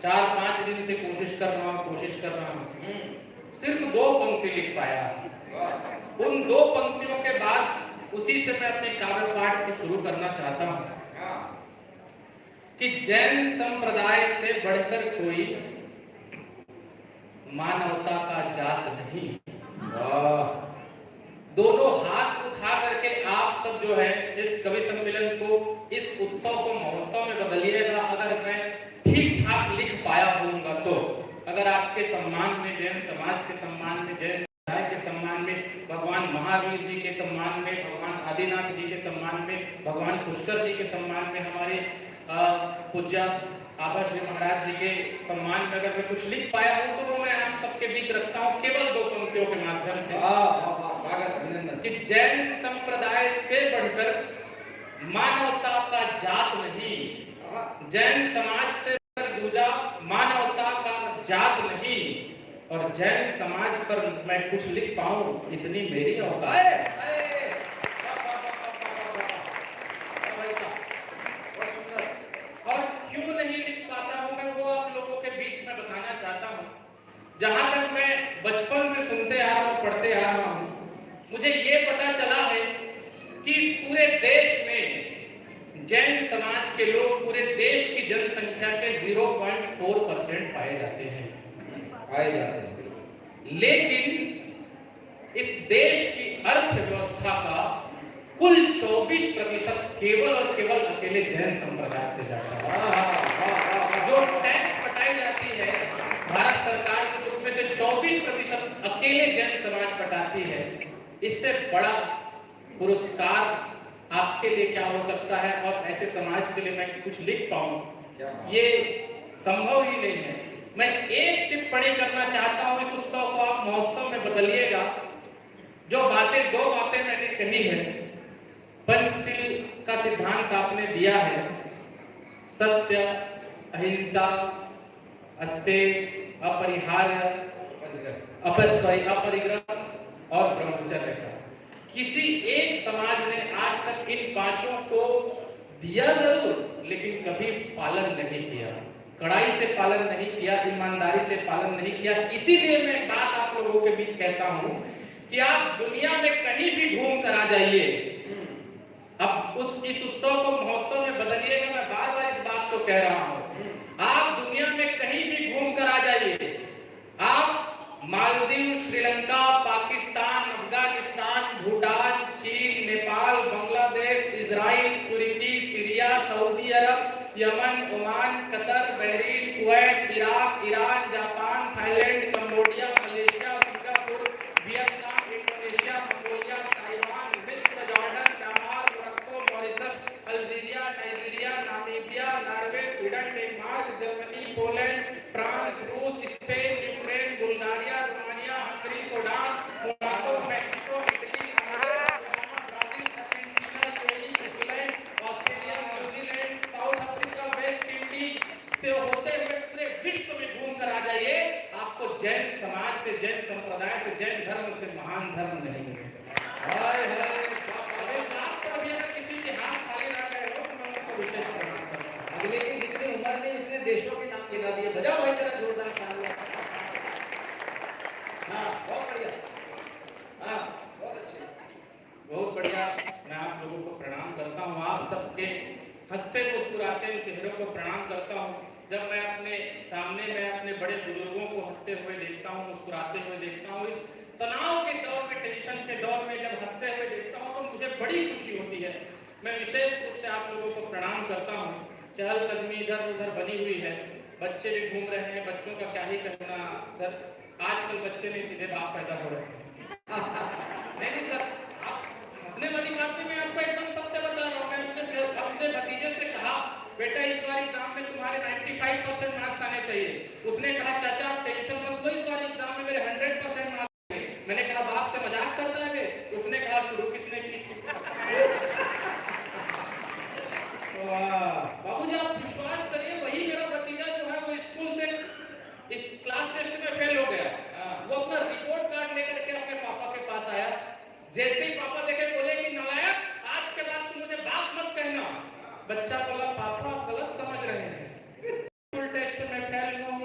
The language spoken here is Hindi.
4-5 दिन से कोशिश कर रहा हूँ, सिर्फ 2 पंक्ति लिख पाया। उन 2 पंक्तियों के बाद उसी से मैं अपने काव्य पाठ को शुरू करना चाहता हूँ कि जैन संप्रदाय से बढ़कर कोई मानवता का जात नहीं। दोनों हाथ उठा करके आप सब जो है इस कवि सम्मेलन को, इस उत्सव को महोत्सव में बदलिएगा। अगर मैं ठीक ठाक लिख पाया होऊंगा तो, अगर आपके सम्मान में, जैन समाज के सम्मान में, जैन समुदाय के सम्मान में, भगवान महावीर जी के सम्मान में, भगवान आदिनाथ जी के सम्मान में, भगवान पुष्कर जी के सम्मान में, हमारे पूज्य आबा श्री महाराज जी के सम्मान में अगर मैं कुछ लिख पाया हूं तो वो मैं आप सबके बीच रखता हूं केवल 2 पंक्तियों के माध्यम से। स्वागत, अभिनंदन। कि जैन संप्रदाय से बढ़कर मानवता का जात नहीं, जैन समाज से दूजा मानवता का जात नहीं, और जैन समाज पर मैं कुछ लिख पाऊं इतनी मेरी औकात है। जहां तक मैं बचपन से सुनते आ रहा हूं, पढ़ते आ रहा हूं, मुझे ये पता चला है कि इस पूरे देश में जैन समाज के लोग पूरे देश की जनसंख्या के 0.4% पाए जाते हैं। लेकिन इस देश की अर्थव्यवस्था का कुल 24% केवल और केवल अकेले जैन संप्रदाय से जाता है। जो टैक्स कटाई जाती है भारत सरकार की, उसमें से 24% अकेले जैन समाज कटाती है। इससे बड़ा पुरस्कार आपके लिए क्या हो सकता है? और ऐसे समाज के लिए मैं कुछ लिख पाऊं, ये संभव ही नहीं है। मैं एक टिप्पणी करना चाहता हूं, इस उत्सव को आप महोत्सव में बदलिएगा। जो बातें, 2 बातें मैंने कही है, पंचशील का सिद्धांत आपने दिया है, सत्य, अहिंसा, अस्तेय, अपरिहार्य, अपरिग्रह और ब्रह्मचर्य का। किसी एक समाज ने आज तक इन 5 को दिया जरूर, लेकिन कभी पालन नहीं किया, कड़ाई से पालन नहीं किया, ईमानदारी से पालन नहीं किया। इसीलिए मैं एक बात आप लोगों के बीच कहता हूं कि आप दुनिया में कहीं भी घूम कर आ जाइए, अब इस उत्सव को महोत्सव में बदलिएगा। मैं बार-बार इस बात को कह रहा हूं, आप दुनिया में कहीं भी घूम कर आ जाइए, आप मालदीव, श्रीलंका, पाकिस्तान, अफगानिस्तान, भूटान, चीन, नेपाल, बांग्लादेश, इजराइल, तुर्की, सीरिया, सऊदी अरब, Yemen, Oman, Qatar, Bahrain, Kuwait, Iraq, Iran, Japan, Thailand, Cambodia, Malaysia, Singapore, Vietnam, Indonesia, Mongolia, Taiwan, मिस्र, Jordan, Myanmar, Morocco, Mauritius, Algeria, Nigeria, Namibia, Norway, Sweden, Denmark, Germany, Poland, France, रूस, Spain, Ukraine, Bulgaria, Romania, Hungary, Sudan, Monaco, Mexico, Italy, Brazil, Argentina, UAE, England, Australia, New Zealand, South Africa, West Indies से होते हुए पूरे विश्व में घूम कर आ जाइए, आपको जैन समाज से, जैन संप्रदाय से, जैन धर्म से महान धर्म नहीं मिलेगा। हाय हाय, किसी के हाथ खाली ना गए हो तो मैं उनको विशेष प्रणाम करता हूं। अगले की जितनी उम्र ने इतने देशों के नाम गिना दिए, बजाओ भाई जरा जोरदार तालियां। हाँ, बहुत बढ़िया, हाँ, बहुत अच्छे, बहुत बढ़िया। मैं आप लोगों को प्रणाम करता हूँ, आप सबके हंसते मुस्कुराते चेहरों को प्रणाम करता हूँ। जब मैं अपने सामने में अपने बड़े बुजुर्गों को हंसते हुए देखता हूँ, मुस्कुराते हुए देखता हूँ, इस तनाव के दौर में, टेंशन के दौर में जब हंसते हुए देखता हूँ तो मुझे बड़ी खुशी होती है। मैं विशेष रूप से आप लोगों को प्रणाम करता हूँ। चहलकदमी इधर उधर बनी हुई है, बच्चे भी घूम रहे हैं, बच्चों का क्या ही कहना सर, आजकल बच्चे नहीं सीधे बाप पैदा हो रहे हैं। नहीं सर, आप हंसने वाली बात नहीं, मैं आपको एकदम सत्य बता रहा हूँ। मैं अपने भतीजे से कहा, बेटा इस बार एग्जाम में तुम्हारे 95% मार्क्स आने चाहिए। उसने कहा चाचा आप टेंशन मत लो, इस बार एग्जाम में मेरे 100% मार्क्स। मैंने कहा बाप से मजाक करता है बे? उसने कहा शुरू किसने की? बाबूजी आप विश्वास करिए, वही मेरा भतीजा जो है वो स्कूल से इस क्लास टेस्ट में फेल हो गया। वो अपना रिपोर्ट कार्ड लेकर के अपने पापा के पास आया। जैसे ही पापा देखे बोले कि नालायक, आज के बाद तुम मुझे बाप मत कहना। बच्चा बोला पापा आप गलत समझ रहे हैं, स्कूल टेस्ट में फेल बहनों